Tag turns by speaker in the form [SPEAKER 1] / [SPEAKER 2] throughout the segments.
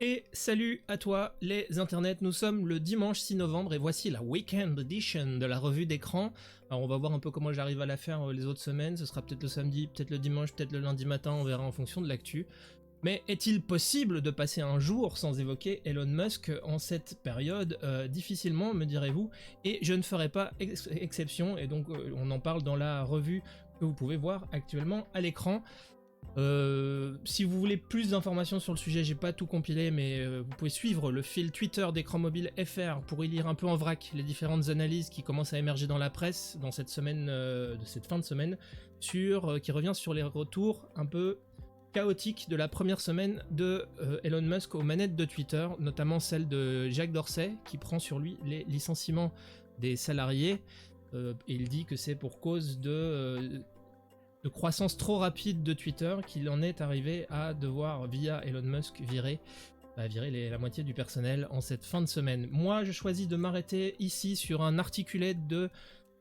[SPEAKER 1] Et salut à toi les internets, nous sommes le dimanche 6 novembre et voici la Weekend Edition de la revue d'écran. Alors on va voir un peu comment j'arrive à la faire les autres semaines, ce sera peut-être le samedi, peut-être le dimanche, peut-être le lundi matin, on verra en fonction de l'actu. Mais est-il possible de passer un jour sans évoquer Elon Musk en cette période? Difficilement, me direz-vous, et je ne ferai pas exception, et donc on en parle dans la revue que vous pouvez voir actuellement à l'écran. Si vous voulez plus d'informations sur le sujet, j'ai pas tout compilé, mais vous pouvez suivre le fil Twitter d'Écran Mobile FR pour y lire un peu en vrac les différentes analyses qui commencent à émerger dans la presse dans cette semaine, de cette fin de semaine, qui revient sur les retours un peu chaotiques de la première semaine de Elon Musk aux manettes de Twitter, notamment celle de Jack Dorsey qui prend sur lui les licenciements des salariés. Et il dit que c'est pour cause de croissance trop rapide de Twitter qu'il en est arrivé à devoir, via Elon Musk, virer la moitié du personnel en cette fin de semaine. Moi, je choisis de m'arrêter ici sur un articulé de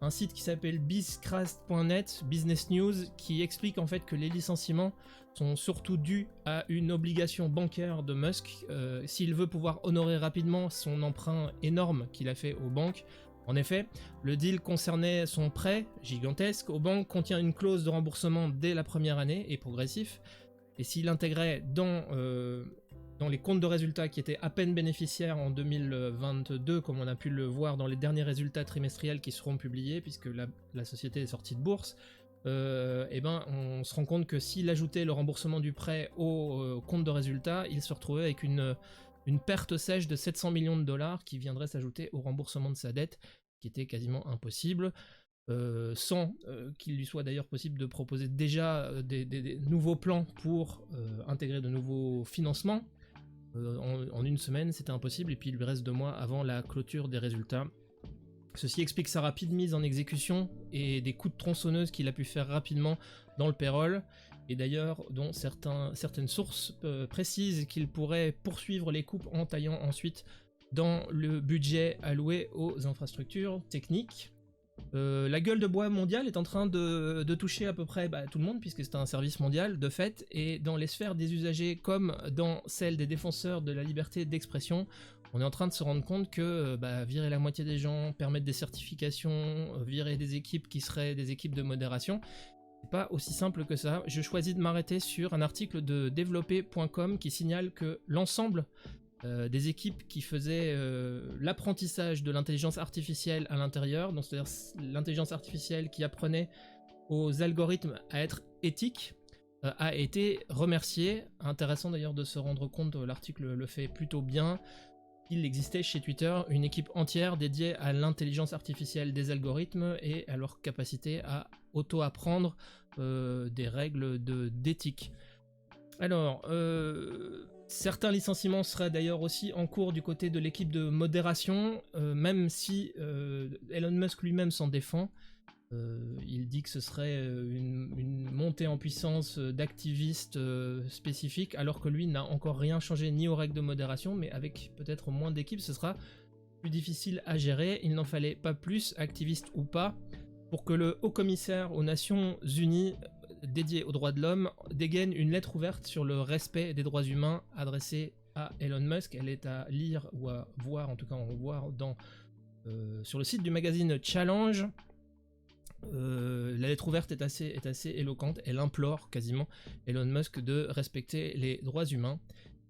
[SPEAKER 1] un site qui s'appelle bizcrast.net, Business News, qui explique en fait que les licenciements sont surtout dus à une obligation bancaire de Musk. S'il veut pouvoir honorer rapidement son emprunt énorme qu'il a fait aux banques. En effet, le deal concernait son prêt gigantesque aux banques, contient une clause de remboursement dès la première année et progressif, et s'il intégrait dans les comptes de résultats qui étaient à peine bénéficiaires en 2022, comme on a pu le voir dans les derniers résultats trimestriels qui seront publiés, puisque la société est sortie de bourse, on se rend compte que s'il ajoutait le remboursement du prêt au compte de résultats, il se retrouvait avec une perte sèche de 700 millions de dollars qui viendrait s'ajouter au remboursement de sa dette, qui était quasiment impossible, sans qu'il lui soit d'ailleurs possible de proposer déjà des nouveaux plans pour intégrer de nouveaux financements. En une semaine, c'était impossible, et puis il lui reste 2 mois avant la clôture des résultats. Ceci explique sa rapide mise en exécution et des coups de tronçonneuse qu'il a pu faire rapidement dans le payroll, et d'ailleurs dont certaines sources précisent qu'il pourrait poursuivre les coupes en taillant ensuite dans le budget alloué aux infrastructures techniques. La gueule de bois mondiale est en train de toucher à peu près tout le monde, puisque c'est un service mondial de fait, et dans les sphères des usagers comme dans celles des défenseurs de la liberté d'expression, on est en train de se rendre compte que virer la moitié des gens, permettre des certifications, virer des équipes qui seraient des équipes de modération, c'est pas aussi simple que ça. Je choisis de m'arrêter sur un article de développer.com qui signale que l'ensemble des équipes qui faisaient l'apprentissage de l'intelligence artificielle à l'intérieur, donc c'est-à-dire l'intelligence artificielle qui apprenait aux algorithmes à être éthiques, a été remerciée. Intéressant d'ailleurs de se rendre compte, l'article le fait plutôt bien, qu'il existait chez Twitter une équipe entière dédiée à l'intelligence artificielle des algorithmes et à leur capacité à auto-apprendre des règles d'éthique. Alors, certains licenciements seraient d'ailleurs aussi en cours du côté de l'équipe de modération, même si Elon Musk lui-même s'en défend. Il dit que ce serait une montée en puissance d'activistes spécifiques, alors que lui n'a encore rien changé ni aux règles de modération, mais avec peut-être moins d'équipes, ce sera plus difficile à gérer. Il n'en fallait pas plus, activiste ou pas, pour que le haut-commissaire aux Nations Unies dédié aux droits de l'homme dégaine une lettre ouverte sur le respect des droits humains adressée à Elon Musk. Elle est à lire ou à voir, en tout cas on va voir sur le site du magazine Challenge. La lettre ouverte est assez éloquente, elle implore quasiment Elon Musk de respecter les droits humains.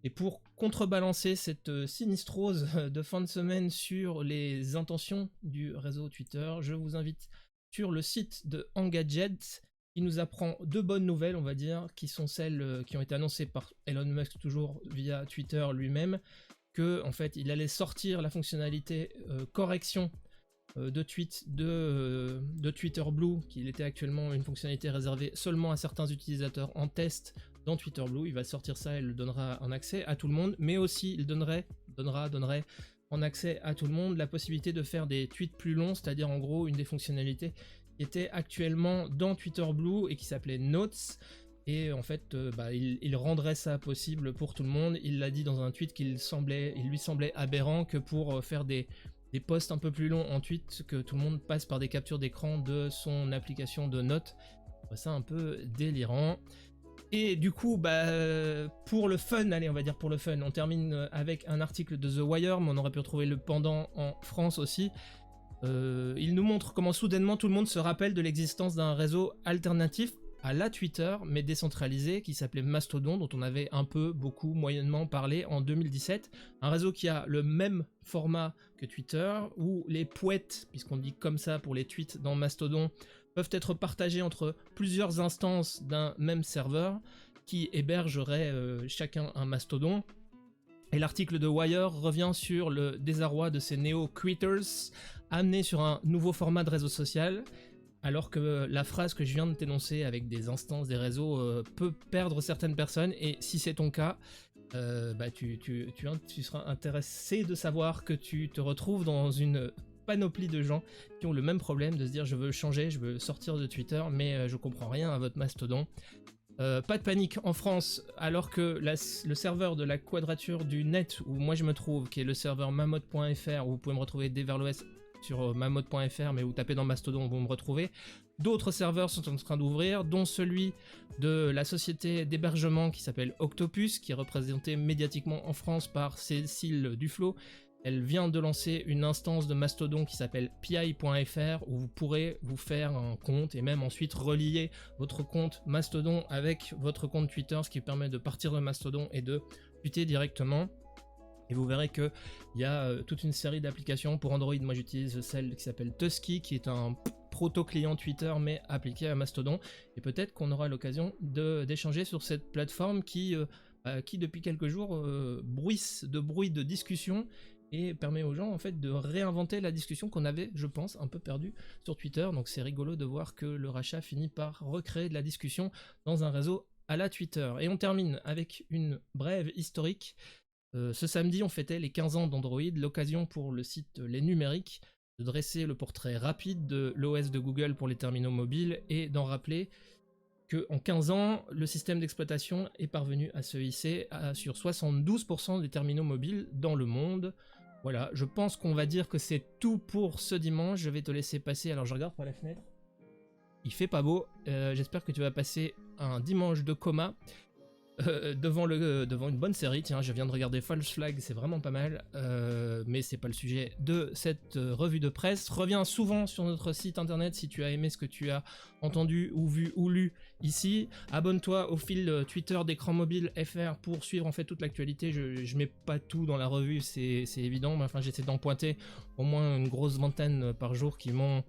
[SPEAKER 1] Et pour contrebalancer cette sinistrose de fin de semaine sur les intentions du réseau Twitter, je vous invite sur le site de Engadget, qui nous apprend 2 bonnes nouvelles, on va dire, qui sont celles qui ont été annoncées par Elon Musk, toujours via Twitter lui-même, que en fait il allait sortir la fonctionnalité correction de tweets de Twitter Blue, qui était actuellement une fonctionnalité réservée seulement à certains utilisateurs en test dans Twitter Blue. Il va sortir ça et le donnera en accès à tout le monde, mais aussi il donnerait en accès à tout le monde la possibilité de faire des tweets plus longs, c'est-à-dire en gros une des fonctionnalités qui était actuellement dans Twitter Blue et qui s'appelait Notes. Et en fait, il rendrait ça possible pour tout le monde. Il l'a dit dans un tweet qu'il lui semblait aberrant que pour faire des posts un peu plus longs en tweet, que tout le monde passe par des captures d'écran de son application de notes. Ça un peu délirant. Et du coup, pour le fun, allez, on va dire pour le fun, on termine avec un article de The Wire, mais on aurait pu retrouver le pendant en France aussi. Il nous montre comment soudainement tout le monde se rappelle de l'existence d'un réseau alternatif à la Twitter, mais décentralisé, qui s'appelait Mastodon, dont on avait un peu, beaucoup, moyennement parlé en 2017. Un réseau qui a le même format que Twitter, où les poètes, puisqu'on dit comme ça pour les tweets dans Mastodon, peuvent être partagés entre plusieurs instances d'un même serveur, qui hébergerait chacun un Mastodon. Et l'article de Wire revient sur le désarroi de ces néo-quitters amenés sur un nouveau format de réseau social, alors que la phrase que je viens de t'énoncer avec des instances des réseaux peut perdre certaines personnes, et si c'est ton cas, tu seras intéressé de savoir que tu te retrouves dans une panoplie de gens qui ont le même problème de se dire je veux changer, je veux sortir de Twitter, mais je comprends rien à votre Mastodon. Pas de panique en France, alors que le serveur de la Quadrature du Net, où moi je me trouve, qui est le serveur mammoth.fr, où vous pouvez me retrouver dès vers l'ouest sur mammoth.fr, mais vous tapez dans Mastodon, vous me retrouvez. D'autres serveurs sont en train d'ouvrir, dont celui de la société d'hébergement qui s'appelle Octopus, qui est représentée médiatiquement en France par Cécile Duflo. Elle vient de lancer une instance de Mastodon qui s'appelle pi.fr, où vous pourrez vous faire un compte et même ensuite relier votre compte Mastodon avec votre compte Twitter, ce qui permet de partir de Mastodon et de tweeter directement. Et vous verrez qu'il y a toute une série d'applications pour Android. Moi j'utilise celle qui s'appelle Tusky, qui est un proto-client Twitter mais appliqué à Mastodon. Et peut-être qu'on aura l'occasion d'échanger sur cette plateforme qui depuis quelques jours bruisse de bruit de discussion et permet aux gens en fait de réinventer la discussion qu'on avait, je pense, un peu perdue sur Twitter. Donc c'est rigolo de voir que le rachat finit par recréer de la discussion dans un réseau à la Twitter. Et on termine avec une brève historique. Ce samedi, on fêtait les 15 ans d'Android, l'occasion pour le site Les Numériques de dresser le portrait rapide de l'OS de Google pour les terminaux mobiles et d'en rappeler qu'en 15 ans, le système d'exploitation est parvenu à se hisser sur 72% des terminaux mobiles dans le monde. Voilà, je pense qu'on va dire que c'est tout pour ce dimanche. Je vais te laisser passer, alors je regarde par la fenêtre. Il fait pas beau, j'espère que tu vas passer un dimanche de coma. Devant une bonne série. Tiens, je viens de regarder False Flag, c'est vraiment pas mal, mais c'est pas le sujet de cette revue de presse. Reviens souvent sur notre site internet si tu as aimé ce que tu as entendu ou vu ou lu ici. Abonne-toi au fil Twitter d'Écran Mobile FR pour suivre en fait toute l'actualité. Je mets pas tout dans la revue, c'est évident, mais enfin j'essaie d'en pointer au moins une grosse vingtaine par jour qui ont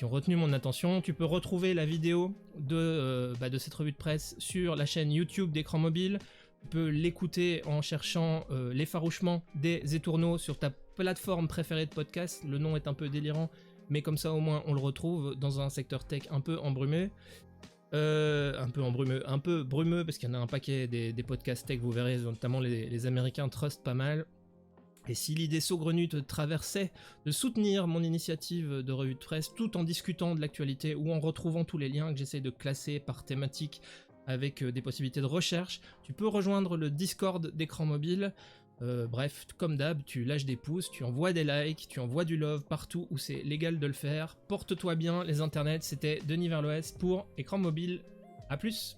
[SPEAKER 1] retenu mon attention. Tu peux retrouver la vidéo de cette revue de presse sur la chaîne YouTube d'Écran Mobile. Tu peux l'écouter en cherchant l'effarouchement des étourneaux sur ta plateforme préférée de podcast. Le nom est un peu délirant, mais comme ça au moins on le retrouve dans un secteur tech un peu embrumé. Un peu brumeux, parce qu'il y en a un paquet des podcasts tech, vous verrez, notamment les Américains trustent pas mal. Et si l'idée saugrenue te traversait de soutenir mon initiative de revue de presse tout en discutant de l'actualité ou en retrouvant tous les liens que j'essaie de classer par thématique avec des possibilités de recherche, tu peux rejoindre le Discord d'Écran Mobile. Bref, comme d'hab, tu lâches des pouces, tu envoies des likes, tu envoies du love partout où c'est légal de le faire. Porte-toi bien les internets, c'était Denis Verloès pour Écran Mobile. A plus.